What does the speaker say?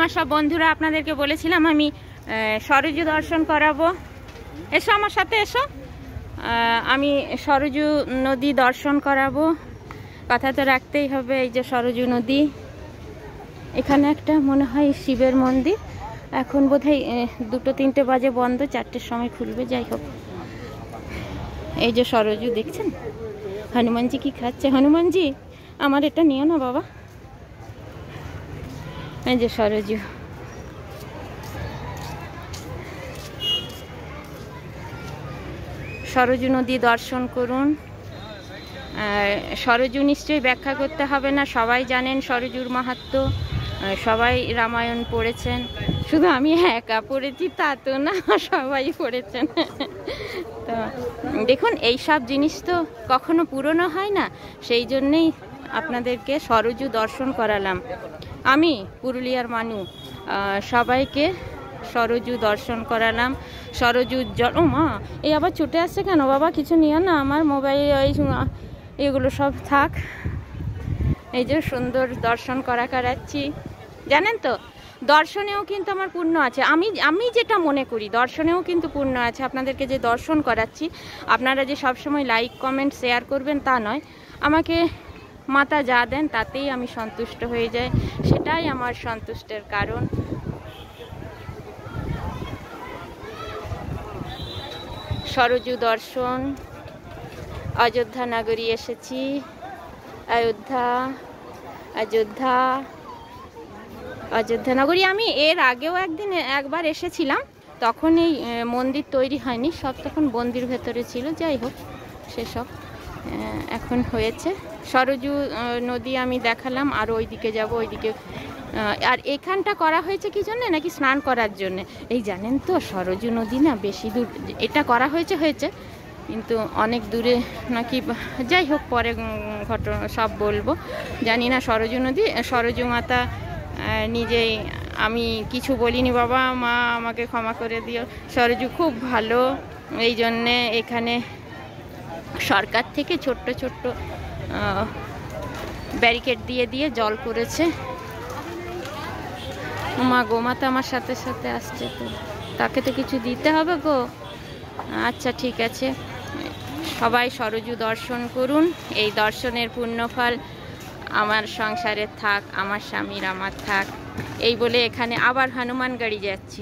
আমার সব বন্ধুরা আপনাদেরকে বলেছিলাম আমি সরজু দর্শন করাবো। এসো আমার সাথে এসো, আমি সরজু নদী দর্শন করাবো। কথা তো রাখতেই হবে। এই যে সরজু নদী, এখানে একটা মনে হয় শিবের মন্দির। এখন বোধহয় 2-3টে বাজে বন্ধ, 4টের সময় খুলবে। যাই হোক, এই যে সরজু দেখছেন। হনুমানজি কি খাচ্ছে? হনুমানজি আমার এটা নিও না বাবা। এই যে সরজু, সরজু নদী দর্শন করুন। সরজু নিশ্চয়ই ব্যাখ্যা করতে হবে না, সবাই জানেন সরজুর মাহাত্ম্য, সবাই রামায়ণ পড়েছেন। শুধু আমি একা পড়েছি তা তো না, সবাই পড়েছেন। তো দেখুন, এই সব জিনিস তো কখনো পুরনো হয় না, সেই জন্যেই আপনাদেরকে সরজু দর্শন করালাম। আমি পুরুলিয়ার মানুষ, সবাইকে সরজু দর্শন করালাম। সরজু ও মা, এই আবার ছুটে আসছে কেন বাবা? কিছু নিও না, আমার মোবাইল এগুলো সব থাক। এই যে সুন্দর দর্শন করাচ্ছি। জানেন তো, দর্শনেও কিন্তু আমার পুণ্য আছে। আমি যেটা মনে করি, দর্শনেও কিন্তু পুণ্য আছে। আপনাদেরকে যে দর্শন করাচ্ছি, আপনারা যে সবসময় লাইক কমেন্ট শেয়ার করবেন তা নয়, আমাকে মাতা যা দেন তাতেই আমি সন্তুষ্ট হয়ে যাই, সেটাই আমার সন্তুষ্টের কারণ। সরজু দর্শন, অযোধ্যা নগরী এসেছি। অযোধ্যা নগরী। আমি এর আগেও একবার এসেছিলাম, তখন এই মন্দির তৈরি হয়নি, সব তখন মন্দির ভেতরে ছিল। যাই হোক, সেসব এখন হয়েছে। সরজু নদী আমি দেখালাম, আর ওইদিকে যাব, ওইদিকে। আর এখানটা করা হয়েছে কি জন্য? নাকি স্নান করার জন্য। এই জানেন তো, সরজু নদী না বেশি দূর, এটা করা হয়েছে কিন্তু অনেক দূরে নাকি। যাই হোক, পরে ঘটনা সব বলবো। জানি না সরজু নদী, সরজু মাতা নিজেই, আমি কিছু বলিনি বাবা, মা আমাকে ক্ষমা করে দিও। সরজু খুব ভালো, এই জন্যে এখানে সরকার থেকে ছোট্ট ছোট্ট ব্যারিকেড দিয়ে জল করেছে। মা গোমাতা আমার সাথে সাথে আসছে, তো তাকে তো কিছু দিতে হবে গো। আচ্ছা ঠিক আছে, সবাই সরজু দর্শন করুন। এই দর্শনের পুণ্যফল আমার সংসারে থাক, আমার স্বামীর আমার থাক, এই বলে এখানে আবার হনুমান গাড়ি যাচ্ছি।